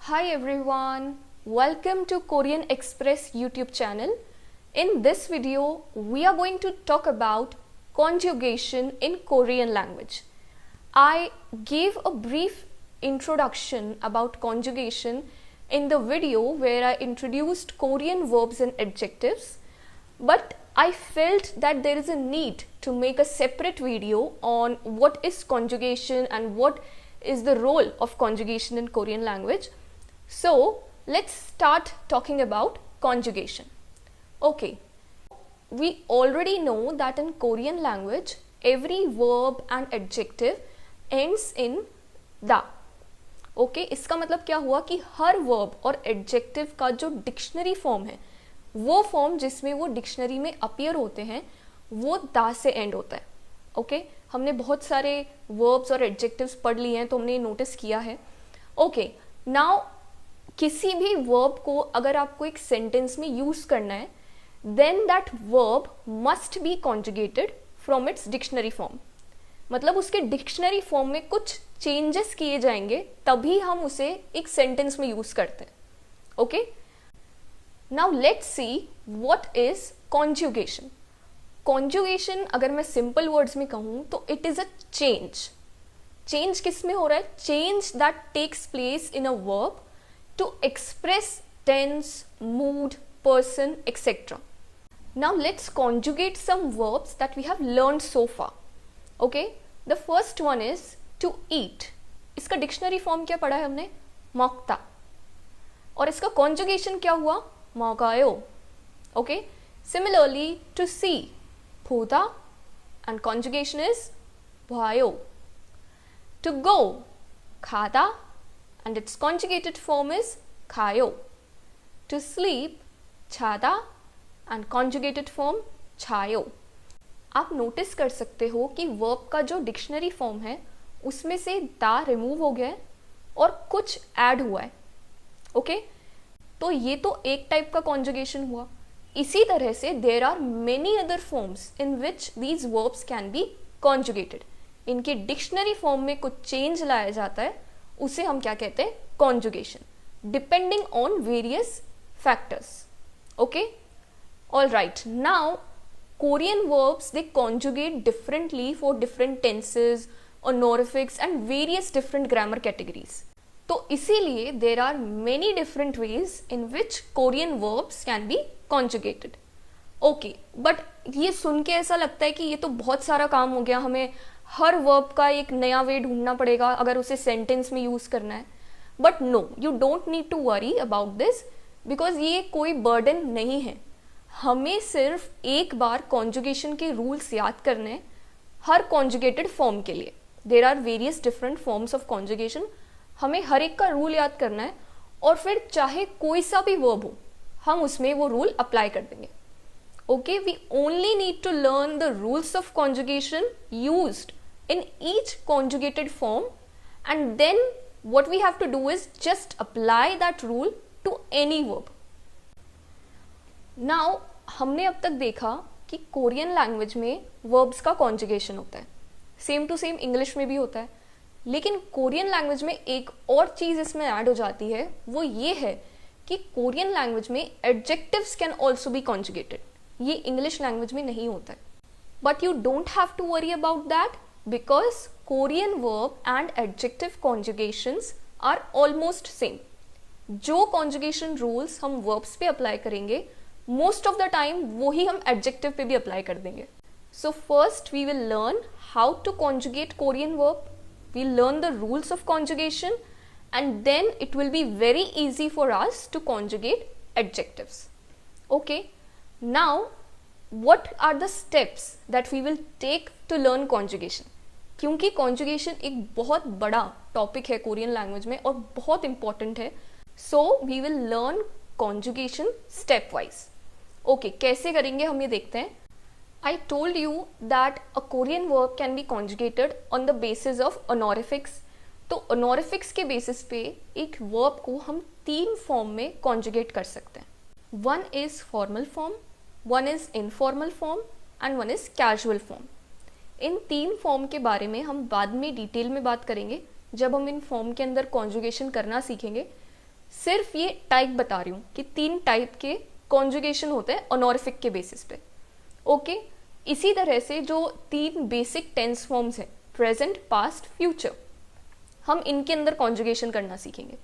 Hi everyone, welcome to Korean Express YouTube channel. In this video, we are going to talk about conjugation in Korean language. I gave a brief introduction about conjugation in the video where I introduced Korean verbs and adjectives, but I felt that there is a need to make a separate video on what is conjugation and what is the role of conjugation in Korean language. So let's start talking about conjugation. Okay, we already know that in Korean language every verb and adjective ends in da. Okay, इसका मतलब क्या हुआ कि हर verb और adjective का जो dictionary form है, वो फॉर्म जिसमें वो डिक्शनरी में अपीयर होते हैं वो दा से एंड होता है. ओके, हमने बहुत सारे verbs और adjectives पढ़ लिए हैं तो हमने नोटिस किया है. ओके, नाउ किसी भी वर्ब को अगर आपको एक सेंटेंस में यूज करना है then that verb must be conjugated from its dictionary form. मतलब उसके डिक्शनरी फॉर्म में कुछ चेंजेस किए जाएंगे तभी हम उसे एक सेंटेंस में यूज करते हैं. Okay, now let's see what is conjugation. Conjugation अगर मैं सिंपल वर्ड्स में कहूं तो it is a change. Change किस में हो रहा है? Change that takes place in a verb to express tense, mood, person, etc. Now let's conjugate some verbs that we have learned so far. Okay, the first one is to eat. इसका dictionary form क्या पढ़ा है हमने? मौक्ता. और इसका conjugation क्या हुआ? मौकायो. Okay, similarly to see, भूता, and conjugation is भुआयो. To go, खाता, and its conjugated form is खायो. To sleep, छाता, and conjugated form छायो. आप नोटिस कर सकते हो कि वर्ब का जो डिक्शनरी फॉर्म है उसमें से दा रिमूव हो गया है और कुछ ऐड हुआ है. ओके, तो ये तो एक टाइप का कॉन्जुगेशन हुआ. इसी तरह से there are many other forms in which these verbs can be conjugated. इनके डिक्शनरी फॉर्म में कुछ चेंज लाया जाता है, उसे हम क्या कहते हैं? Conjugation, depending on various factors. Okay, all right. Now Korean verbs they conjugate differently for different tenses, honorifics and various different grammar categories. तो इसीलिए there are many different ways in which Korean verbs can be conjugated. Okay, but ये सुन के ऐसा लगता है कि ये तो बहुत सारा काम हो गया, हमें हर वर्ब का एक नया वे ढूंढना पड़ेगा अगर उसे सेंटेंस में यूज करना है. But no, you don't need to worry about this because ये कोई बर्डन नहीं है. हमें सिर्फ एक बार कॉन्जुगेशन के रूल्स याद करने हैं हर कॉन्जुगेटेड फॉर्म के लिए. There are various different forms of conjugation. हमें हर एक का रूल याद करना है और फिर चाहे कोई सा भी वर्ब हो हम उसमें वो रूल अप्लाई कर देंगे. Okay, we only need to learn the rules of conjugation used in each conjugated form, and then what we have to do is just apply that rule to any verb. Now, हमने अब तक देखा कि Korean language में verbs का conjugation होता है, same to same English में भी होता है. लेकिन कोरियन लैंग्वेज में एक और चीज़ इसमें ऐड हो जाती है, वो ये है कि कोरियन लैंग्वेज में adjectives can also be conjugated. ये इंग्लिश लैंग्वेज में नहीं होता है. But you don't have to worry about that because Korean verb and adjective conjugations are almost same. जो कॉन्जुगेशन रूल्स हम वर्ब्स पे अप्लाई करेंगे मोस्ट ऑफ द टाइम वो ही हम एडजेक्टिव पे भी अप्लाई कर देंगे. So first we will learn how to conjugate Korean verb. We learn the rules of conjugation and then it will be very easy for us to conjugate adjectives. Okay, now what are the steps that we will take to learn conjugation? क्योंकि conjugation एक बहुत बड़ा topic है Korean language में और बहुत important है. So we will learn conjugation step wise. Okay, कैसे करेंगे हम ये देखते हैं. I told you that a Korean verb can be conjugated on the basis of honorifics. तो honorifics के बेसिस पे एक verb को हम 3 फॉर्म में conjugate कर सकते हैं. One is formal form, one is informal form and one is casual form. In 3 form के बारे में हम बाद में डिटेल में बात करेंगे जब हम इन फॉर्म के अंदर कॉन्जुगेशन करना सीखेंगे. सिर्फ ये टाइप बता रही हूँ कि 3 टाइप के कॉन्जुगेशन होते हैं ऑनोरिफिक के बेसिस पे। ओके, इसी तरह से जो 3 बेसिक टेंस फॉर्म्स हैं, प्रेजेंट, पास्ट, फ्यूचर, हम इनके अंदर कॉन्जुगेशन करना सीखेंगे।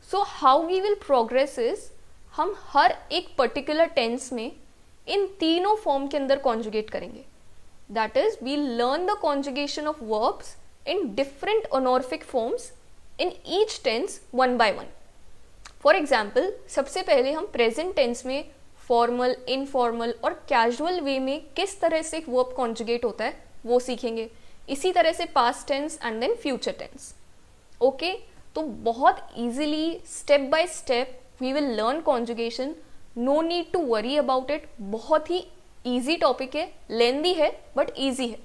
So how we will progress is, हम हर एक पर्टिकुलर टेंस में इन तीनों फॉर्म के अंदर कॉन्जुगेट करेंगे। That is, we learn the conjugation of verbs in different honorific forms in each tense one by one. For example, सबसे पहले हम प्रेजेंट टेंस में फॉर्मल, इनफॉर्मल और कैजुअल वे में किस तरह से एक वर्ब कॉन्जुगेट होता है वो सीखेंगे। इसी तरह से past tense and then future tense. Okay, तो बहुत easily step by step we will learn conjugation. No need to worry about it. बहुत ही इजी टॉपिक है, लेंदी है बट इजी है।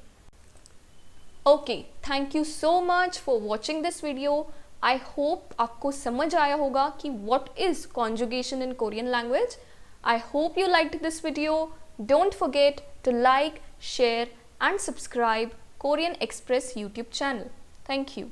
Okay, thank you so much for watching this video. I hope आपको समझ आया होगा कि what is conjugation in Korean language. I hope you liked this video. Don't forget to like, share and subscribe Korean Express YouTube channel. Thank you.